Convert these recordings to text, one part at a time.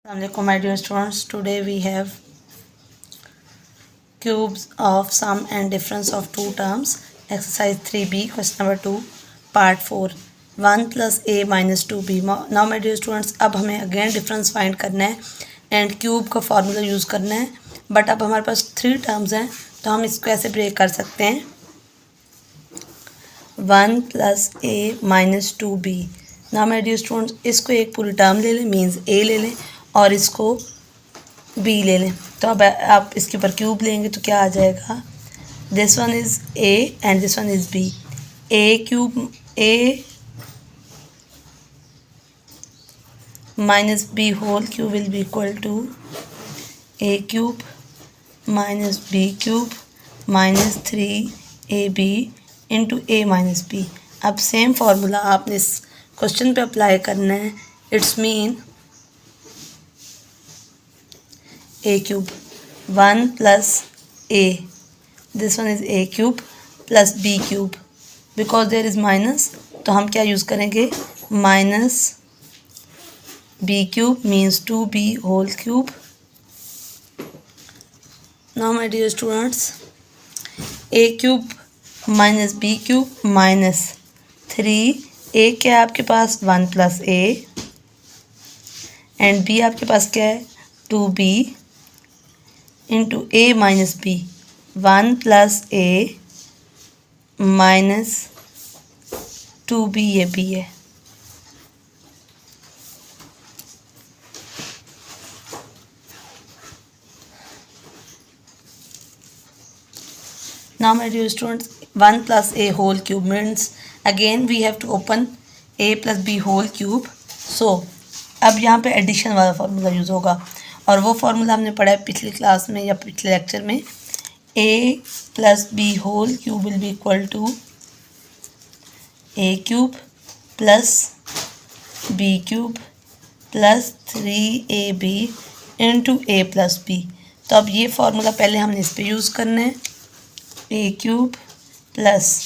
Assalamualaikum my dear students. Today we have cubes of sum and difference of two terms. Exercise 3b question number 2 part 4 1 plus a minus 2b. Now my dear students, अब हमें again difference find करना है and cube का formula use करना है. But अब हमारे पास 3 terms हैं तो हम इसको ऐसे ब्रेक कर सकते हैं 1 प्लस ए माइनस 2b. ना माय डियर स्टूडेंट्स, इसको एक पूरी टर्म ले लें, मीन्स ए ले लें और इसको बी ले लें. तो अब आप इसके ऊपर क्यूब लेंगे तो क्या आ जाएगा, this one is a and this one is b. A cube a minus b whole cube will be equal to a cube minus b cube minus 3ab into a minus b. अब same formula आपने इस question पे apply करना है. It's mean a cube 1 plus a, this one is a cube plus b cube, because there is minus तो हम क्या use करेंगे, minus b cube means 2b whole cube. Now my dear students, a cube minus b cube minus 3a क्या है आपके पास 1 plus a and b आपके पास क्या है 2b into a minus B 1 plus A minus 2b ये b है. Now my dear students, 1 plus a whole cube means again we have to open a plus b whole cube. So अब यहाँ पे addition वाला formula use होगा और वो formula हमने पढ़ा है पिछली क्लास में या पिछले लेक्चर में. a plus b whole cube will be equal to a cube plus b cube plus 3ab into a plus b. तो अब ये फार्मूला पहले हमने इस पर यूज़ करना है. ए क्यूब प्लस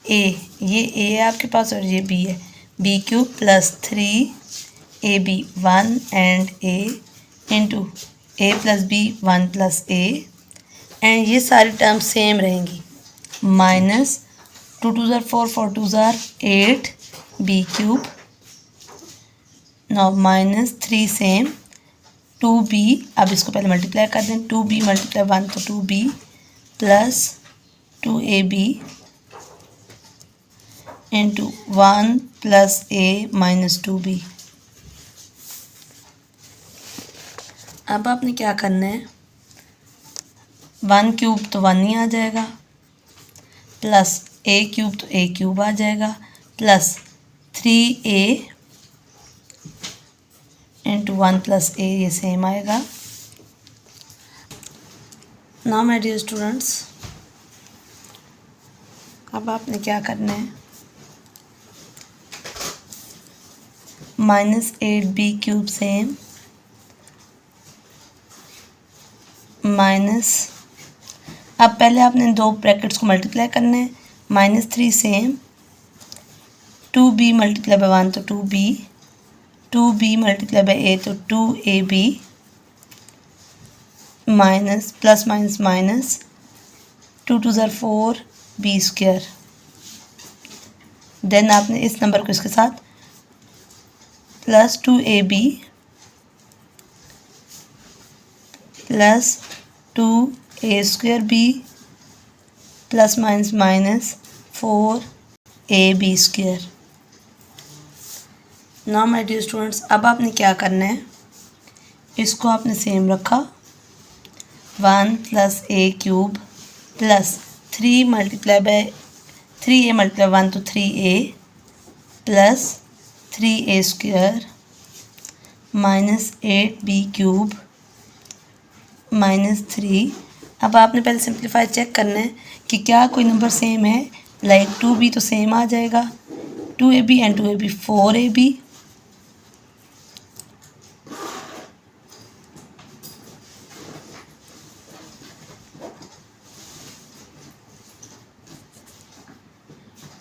ए, ये ए है आपके पास और ये बी है, b cube plus 3ab 1 and a into a plus b 1 plus a and ये सारी टर्म सेम रहेंगी. माइनस 2 2 ज़ार 4 4 2 ज़ार 8 b cube. Now minus 3 same 2b. अब इसको पहले मल्टीप्लाई कर दें, 2b मल्टीप्लाई 1 तो 2b plus 2ab into 1 plus a minus 2b. अब आपने क्या करना है, 1 क्यूब तो 1 ही आ जाएगा प्लस a क्यूब तो a क्यूब आ जाएगा plus 3a into 1 plus a ये सेम आएगा. नाउ माय डियर स्टूडेंट्स, अब आपने क्या करना है, minus 8b cube same minus, अब पहले आपने दो ब्रैकेट्स को मल्टीप्लाई करना है. Minus 3 same 2b multiply by 1 तो 2b, 2b multiply by a तो 2ab minus plus minus minus 2 2 ज़ार 4 b स्क्वायर. देन आपने इस नंबर को इसके साथ plus 2ab plus 2a square b plus minus minus 4ab square. Now my dear students, अब आपने क्या करना है, इसको आपने सेम रखा 1 plus a cube plus 3 multiply by 3a multiply 1 तो 3a plus 3a square minus 8b cube minus 3. अब आपने पहले सिंप्लीफाई चेक करना है कि क्या कोई नंबर सेम है. लाइक 2b तो सेम आ जाएगा, 2ab एंड 2ab 4ab.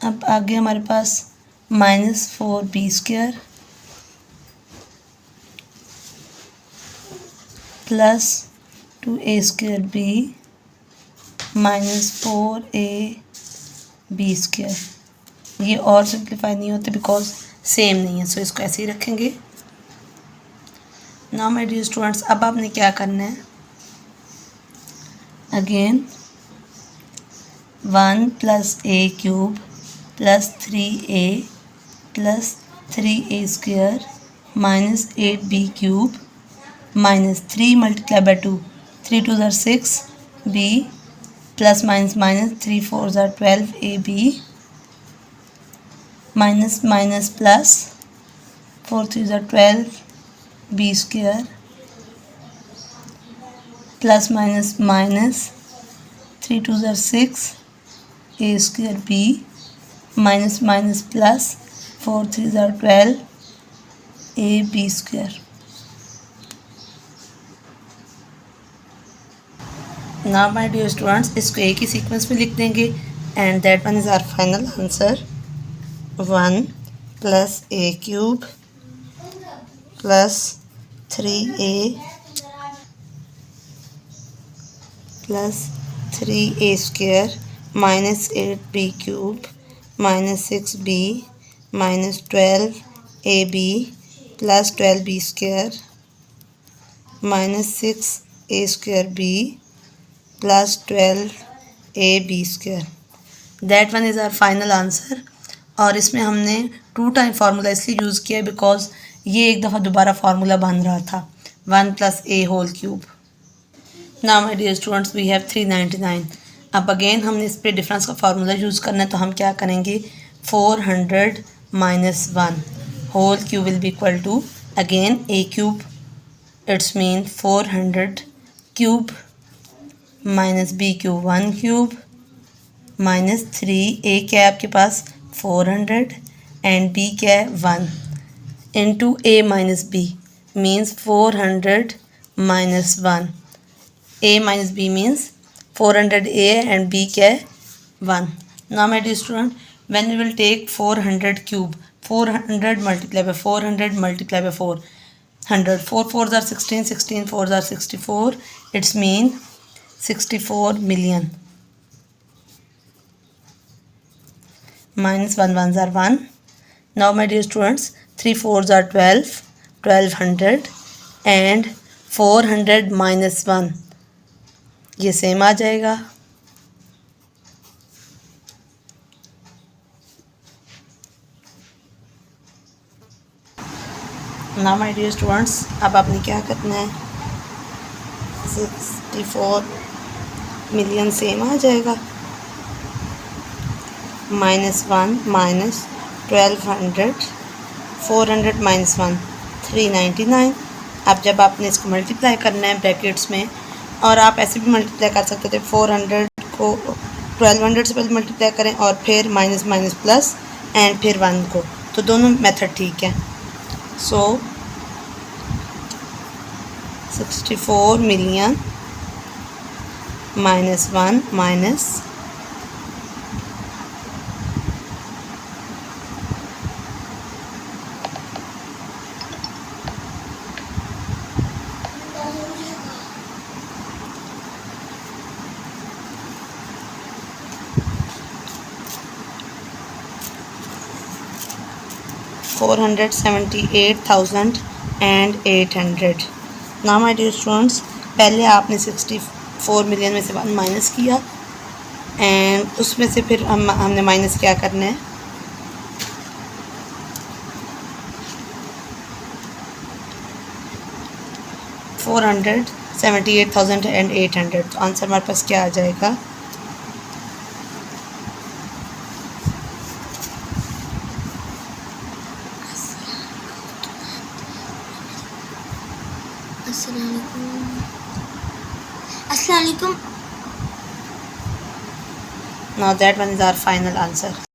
अब आगे हमारे पास minus 4b square plus 2a² b minus 4ab²। ये और सिंप्लीफाई नहीं होते बिकॉज सेम नहीं है, सो इसको ऐसे ही रखेंगे। नाउ माय डियर स्टूडेंट्स, अब आपने क्या करना है, again 1 + a³ + 3a + 3a² minus 8b³ minus 3 × 2 3 2 = 6 b plus minus minus 3 4 = 12 ab minus minus plus 4 3 = 12 b² plus minus minus 3 2 = 6 a² b minus minus plus 4 3 = 12 ab²। Now my dear students, इसको एक ही sequence में लिख देंगे and that one is our final answer. 1 + a³ + 3a + 3a² minus 8b³ minus 6b minus 12ab + 12b² minus 6a² b + 12ab²। That one is our final answer. और इसमें हमने 2 time formula इसलिए यूज़ किया because ये एक दफ़ा दोबारा formula बन रहा था 1 + a³। Now my dear students, we have 399। अब अगेन हमने इस पर डिफरेंस का फार्मूला यूज़ करना है, तो हम क्या करेंगे, 400 - 1 whole cube will be equal to again a³, it's mean 400³ minus b³ 1³ minus 3a क्या है आपके पास 400 एंड b क्या है 1 into a minus b means 400 - 1। a minus b means 400a and b क्या है 1। Now my dear student, when we will take 400³ 400 × 400 × 400 4 4 = 16 16 4 = 64 it's mean 64 million minus 1 1s are 1. Now my dear students, 3 4s are 12 1200 and 400 minus 1 ये same आ जाएगा। Now my dear students, अब आपने क्या करना है, 64 million same आ जाएगा, -1 माइनस 1200 400 - 1 399। अब जब आपने इसको मल्टीप्लाई करना है ब्रैकेट्स में, और आप ऐसे भी मल्टीप्लाई कर सकते थे, 400 को 1200 से पहले मल्टीप्लाई करें और फिर माइनस माइनस प्लस एंड फिर 1 को, तो दोनों मेथड ठीक है। So 64 million -1 minus 478,800। Now my dear students, पहले आपने 64 मिलियन में से 1 माइनस किया एंड उसमें से फिर हमने माइनस क्या करना है, $478,800। तो आंसर हमारे पास क्या आ जाएगा, Assalamualaikum. now that one is our final answer।